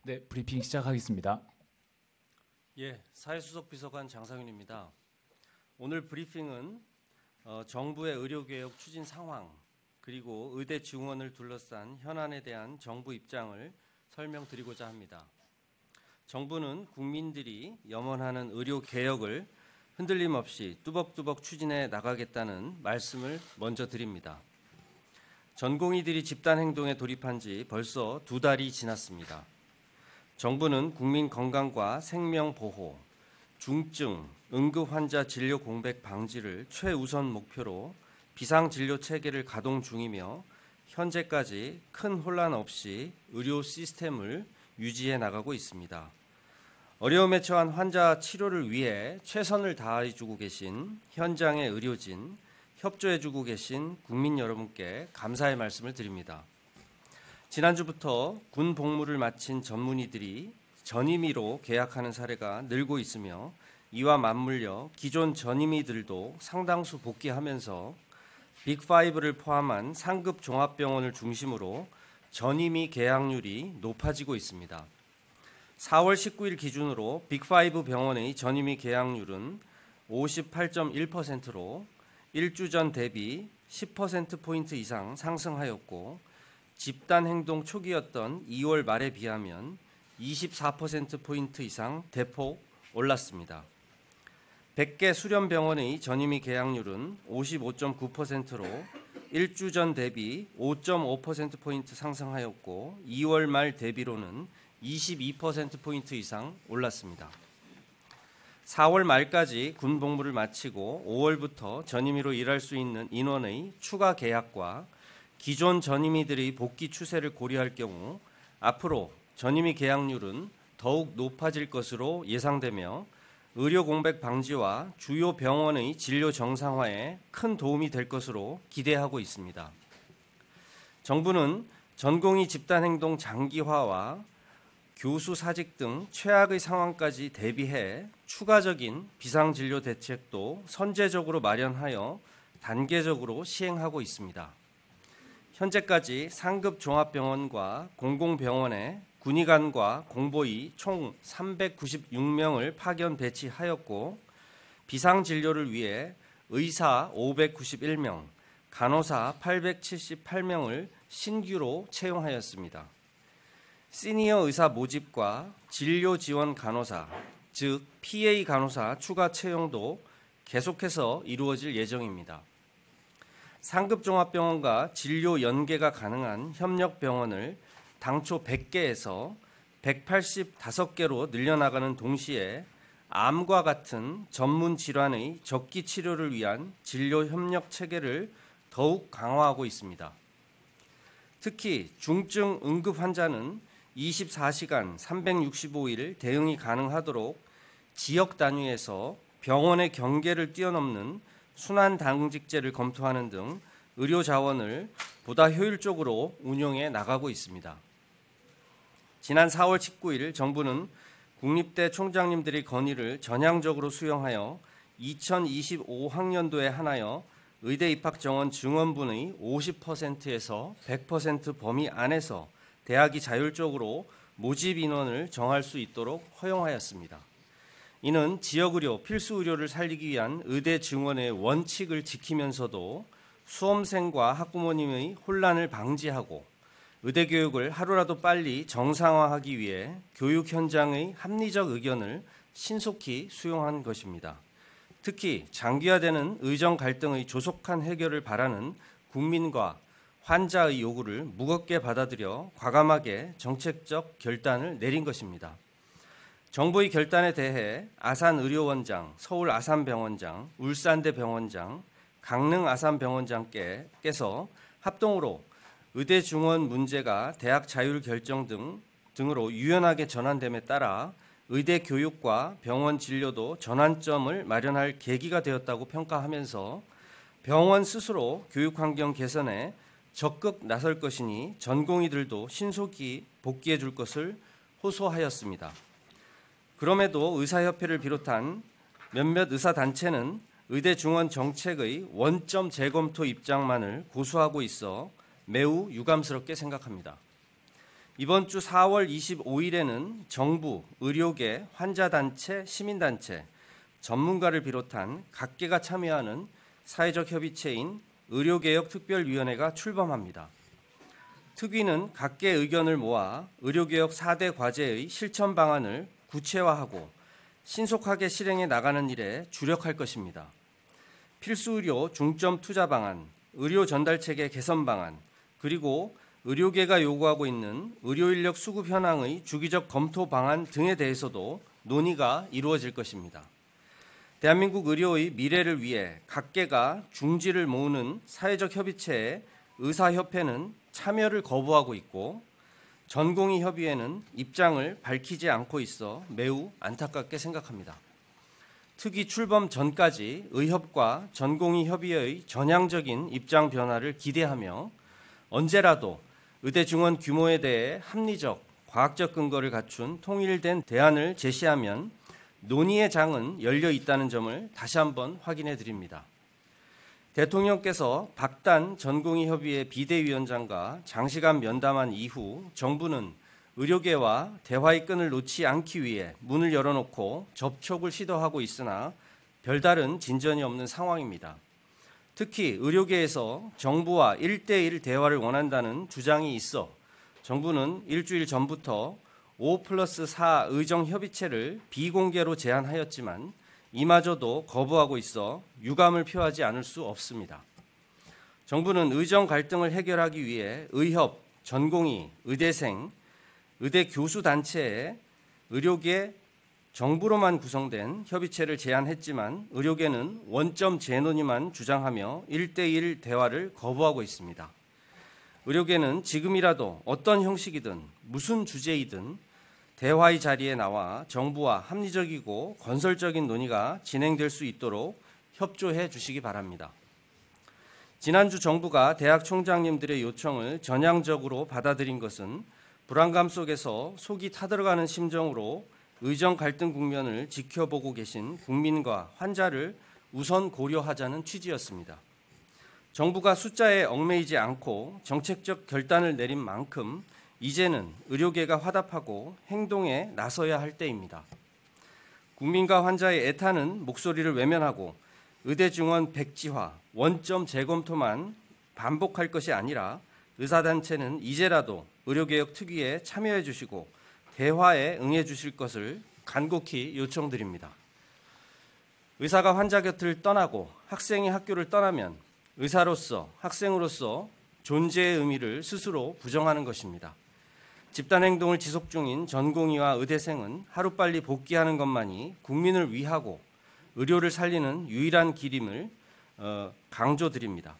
네, 브리핑 시작하겠습니다. 예, 사회수석 비서관 장상윤입니다. 오늘 브리핑은 정부의 의료개혁 추진 상황 그리고 의대 증원을 둘러싼 현안에 대한 정부 입장을 설명드리고자 합니다. 정부는 국민들이 염원하는 의료개혁을 흔들림 없이 뚜벅뚜벅 추진해 나가겠다는 말씀을 먼저 드립니다. 전공의들이 집단행동에 돌입한 지 벌써 2달이 지났습니다. 정부는 국민 건강과 생명 보호, 중증, 응급 환자 진료 공백 방지를 최우선 목표로 비상진료 체계를 가동 중이며 현재까지 큰 혼란 없이 의료 시스템을 유지해 나가고 있습니다. 어려움에 처한 환자 치료를 위해 최선을 다해주고 계신 현장의 의료진, 협조해주고 계신 국민 여러분께 감사의 말씀을 드립니다. 지난주부터 군 복무를 마친 전문의들이 전임의로 계약하는 사례가 늘고 있으며 이와 맞물려 기존 전임의들도 상당수 복귀하면서 빅5를 포함한 상급 종합병원을 중심으로 전임의 계약률이 높아지고 있습니다. 4월 19일 기준으로 빅5 병원의 전임의 계약률은 58.1%로 1주 전 대비 10%포인트 이상 상승하였고 집단행동 초기였던 2월 말에 비하면 24%포인트 이상 대폭 올랐습니다. 100개 수련병원의 전임의 계약률은 55.9%로 1주 전 대비 5.5%포인트 상승하였고 2월 말 대비로는 22%포인트 이상 올랐습니다. 4월 말까지 군 복무를 마치고 5월부터 전임의로 일할 수 있는 인원의 추가 계약과 기존 전임의들의 복귀 추세를 고려할 경우 앞으로 전임의 계약률은 더욱 높아질 것으로 예상되며 의료 공백 방지와 주요 병원의 진료 정상화에 큰 도움이 될 것으로 기대하고 있습니다. 정부는 전공의 집단행동 장기화와 교수 사직 등 최악의 상황까지 대비해 추가적인 비상진료 대책도 선제적으로 마련하여 단계적으로 시행하고 있습니다. 현재까지 상급 종합병원과 공공병원에 군의관과 공보의 총 396명을 파견 배치하였고 비상진료를 위해 의사 591명, 간호사 878명을 신규로 채용하였습니다. 시니어 의사 모집과 진료 지원 간호사, 즉 PA 간호사 추가 채용도 계속해서 이루어질 예정입니다. 상급종합병원과 진료 연계가 가능한 협력병원을 당초 100개에서 185개로 늘려나가는 동시에 암과 같은 전문 질환의 적기 치료를 위한 진료 협력 체계를 더욱 강화하고 있습니다. 특히 중증 응급 환자는 24시간 365일 대응이 가능하도록 지역 단위에서 병원의 경계를 뛰어넘는 순환 당직제를 검토하는 등 의료 자원을 보다 효율적으로 운용해 나가고 있습니다. 지난 4월 19일 정부는 국립대 총장님들의 건의를 전향적으로 수용하여 2025학년도에 한하여 의대 입학 정원 증원분의 50%에서 100% 범위 안에서 대학이 자율적으로 모집 인원을 정할 수 있도록 허용하였습니다. 이는 지역의료, 필수의료를 살리기 위한 의대 증원의 원칙을 지키면서도 수험생과 학부모님의 혼란을 방지하고 의대 교육을 하루라도 빨리 정상화하기 위해 교육 현장의 합리적 의견을 신속히 수용한 것입니다. 특히 장기화되는 의정 갈등의 조속한 해결을 바라는 국민과 환자의 요구를 무겁게 받아들여 과감하게 정책적 결단을 내린 것입니다. 정부의 결단에 대해 아산의료원장, 서울아산병원장, 울산대 병원장, 강릉아산병원장께서 합동으로 의대 증원 문제가 대학 자율 결정 등으로 유연하게 전환됨에 따라 의대 교육과 병원 진료도 전환점을 마련할 계기가 되었다고 평가하면서 병원 스스로 교육 환경 개선에 적극 나설 것이니 전공의들도 신속히 복귀해 줄 것을 호소하였습니다. 그럼에도 의사협회를 비롯한 몇몇 의사단체는 의대 증원 정책의 원점 재검토 입장만을 고수하고 있어 매우 유감스럽게 생각합니다. 이번 주 4월 25일에는 정부, 의료계, 환자단체, 시민단체, 전문가를 비롯한 각계가 참여하는 사회적 협의체인 의료개혁특별위원회가 출범합니다. 특위는 각계 의견을 모아 의료개혁 4대 과제의 실천 방안을 구체화하고 신속하게 실행해 나가는 일에 주력할 것입니다. 필수의료 중점 투자 방안, 의료 전달체계 개선 방안, 그리고 의료계가 요구하고 있는 의료인력 수급 현황의 주기적 검토 방안 등에 대해서도 논의가 이루어질 것입니다. 대한민국 의료의 미래를 위해 각계가 중지를 모으는 사회적 협의체에 의사협회는 참여를 거부하고 있고 전공의 협의회는 입장을 밝히지 않고 있어 매우 안타깝게 생각합니다. 특위 출범 전까지 의협과 전공의 협의회의 전향적인 입장 변화를 기대하며 언제라도 의대 증원 규모에 대해 합리적, 과학적 근거를 갖춘 통일된 대안을 제시하면 논의의 장은 열려 있다는 점을 다시 한번 확인해 드립니다. 대통령께서 박단 전공의 협의회 비대위원장과 장시간 면담한 이후 정부는 의료계와 대화의 끈을 놓지 않기 위해 문을 열어놓고 접촉을 시도하고 있으나 별다른 진전이 없는 상황입니다. 특히 의료계에서 정부와 1대1 대화를 원한다는 주장이 있어 정부는 일주일 전부터 5+4 의정협의체를 비공개로 제안하였지만 이마저도 거부하고 있어 유감을 표하지 않을 수 없습니다. 정부는 의정 갈등을 해결하기 위해 의협, 전공의, 의대생, 의대 교수 단체에 의료계 정부로만 구성된 협의체를 제안했지만 의료계는 원점 재논의만 주장하며 1대1 대화를 거부하고 있습니다. 의료계는 지금이라도 어떤 형식이든 무슨 주제이든 대화의 자리에 나와 정부와 합리적이고 건설적인 논의가 진행될 수 있도록 협조해 주시기 바랍니다. 지난주 정부가 대학 총장님들의 요청을 전향적으로 받아들인 것은 불안감 속에서 속이 타들어가는 심정으로 의정 갈등 국면을 지켜보고 계신 국민과 환자를 우선 고려하자는 취지였습니다. 정부가 숫자에 얽매이지 않고 정책적 결단을 내린 만큼 이제는 의료계가 화답하고 행동에 나서야 할 때입니다. 국민과 환자의 애타는 목소리를 외면하고 의대 증원 백지화, 원점 재검토만 반복할 것이 아니라 의사단체는 이제라도 의료개혁 특위에 참여해 주시고 대화에 응해 주실 것을 간곡히 요청드립니다. 의사가 환자 곁을 떠나고 학생이 학교를 떠나면 의사로서, 학생으로서 존재의 의미를 스스로 부정하는 것입니다. 집단행동을 지속 중인 전공의와 의대생은 하루빨리 복귀하는 것만이 국민을 위하고 의료를 살리는 유일한 길임을 강조드립니다.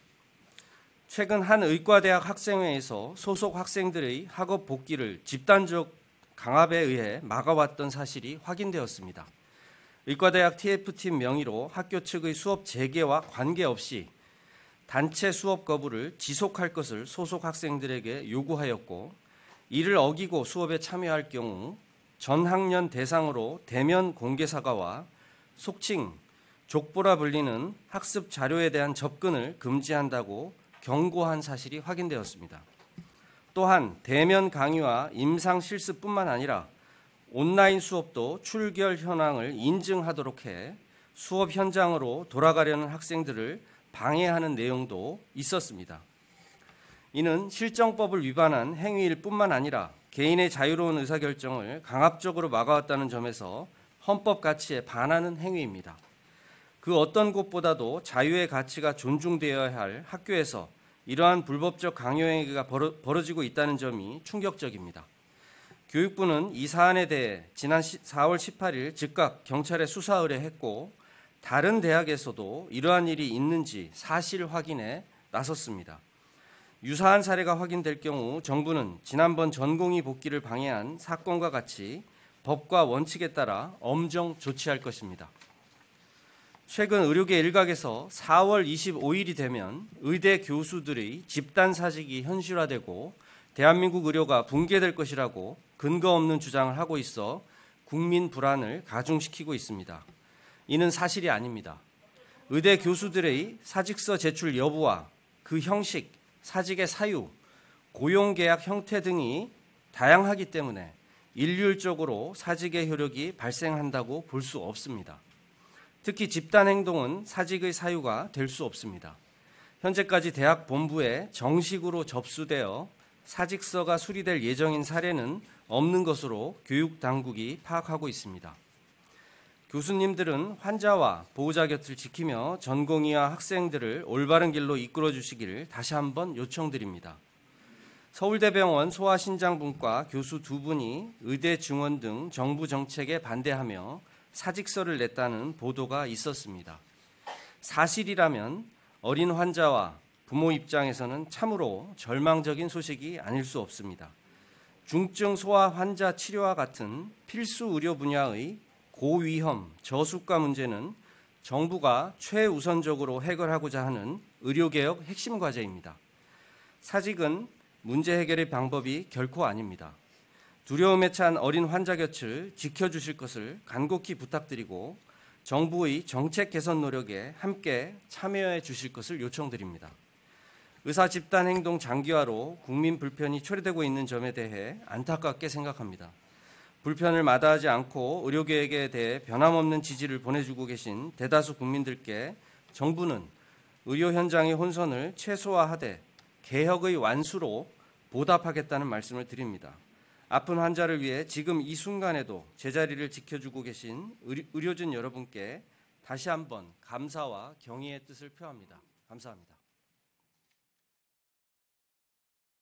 최근 한 의과대학 학생회에서 소속 학생들의 학업 복귀를 집단적 강압에 의해 막아왔던 사실이 확인되었습니다. 의과대학 TF팀 명의로 학교 측의 수업 재개와 관계없이 단체 수업 거부를 지속할 것을 소속 학생들에게 요구하였고 이를 어기고 수업에 참여할 경우 전 학년 대상으로 대면 공개 사과와 속칭 족보라 불리는 학습 자료에 대한 접근을 금지한다고 경고한 사실이 확인되었습니다. 또한 대면 강의와 임상 실습뿐만 아니라 온라인 수업도 출결 현황을 인증하도록 해 수업 현장으로 돌아가려는 학생들을 방해하는 내용도 있었습니다. 이는 실정법을 위반한 행위일 뿐만 아니라 개인의 자유로운 의사결정을 강압적으로 막아왔다는 점에서 헌법 가치에 반하는 행위입니다. 그 어떤 곳보다도 자유의 가치가 존중되어야 할 학교에서 이러한 불법적 강요 행위가 벌어지고 있다는 점이 충격적입니다. 교육부는 이 사안에 대해 지난 4월 18일 즉각 경찰에 수사 의뢰했고 다른 대학에서도 이러한 일이 있는지 사실 확인에 나섰습니다. 유사한 사례가 확인될 경우 정부는 지난번 전공의 복귀를 방해한 사건과 같이 법과 원칙에 따라 엄정 조치할 것입니다. 최근 의료계 일각에서 4월 25일이 되면 의대 교수들의 집단 사직이 현실화되고 대한민국 의료가 붕괴될 것이라고 근거 없는 주장을 하고 있어 국민 불안을 가중시키고 있습니다. 이는 사실이 아닙니다. 의대 교수들의 사직서 제출 여부와 그 형식, 사직의 사유, 고용계약 형태 등이 다양하기 때문에 일률적으로 사직의 효력이 발생한다고 볼 수 없습니다. 특히 집단 행동은 사직의 사유가 될 수 없습니다. 현재까지 대학 본부에 정식으로 접수되어 사직서가 수리될 예정인 사례는 없는 것으로 교육 당국이 파악하고 있습니다. 교수님들은 환자와 보호자 곁을 지키며 전공의와 학생들을 올바른 길로 이끌어 주시기를 다시 한번 요청드립니다. 서울대병원 소아신장분과 교수 2분이 의대 증원 등 정부 정책에 반대하며 사직서를 냈다는 보도가 있었습니다. 사실이라면 어린 환자와 부모 입장에서는 참으로 절망적인 소식이 아닐 수 없습니다. 중증 소아 환자 치료와 같은 필수 의료 분야의 고위험, 저수가 문제는 정부가 최우선적으로 해결하고자 하는 의료개혁 핵심 과제입니다. 사직은 문제 해결의 방법이 결코 아닙니다. 두려움에 찬 어린 환자 곁을 지켜주실 것을 간곡히 부탁드리고 정부의 정책 개선 노력에 함께 참여해 주실 것을 요청드립니다. 의사 집단 행동 장기화로 국민 불편이 초래되고 있는 점에 대해 안타깝게 생각합니다. 불편을 마다하지 않고 의료계획에 대해 변함없는 지지를 보내주고 계신 대다수 국민들께 정부는 의료 현장의 혼선을 최소화하되 개혁의 완수로 보답하겠다는 말씀을 드립니다. 아픈 환자를 위해 지금 이 순간에도 제자리를 지켜주고 계신 의료진 여러분께 다시 한번 감사와 경의의 뜻을 표합니다. 감사합니다.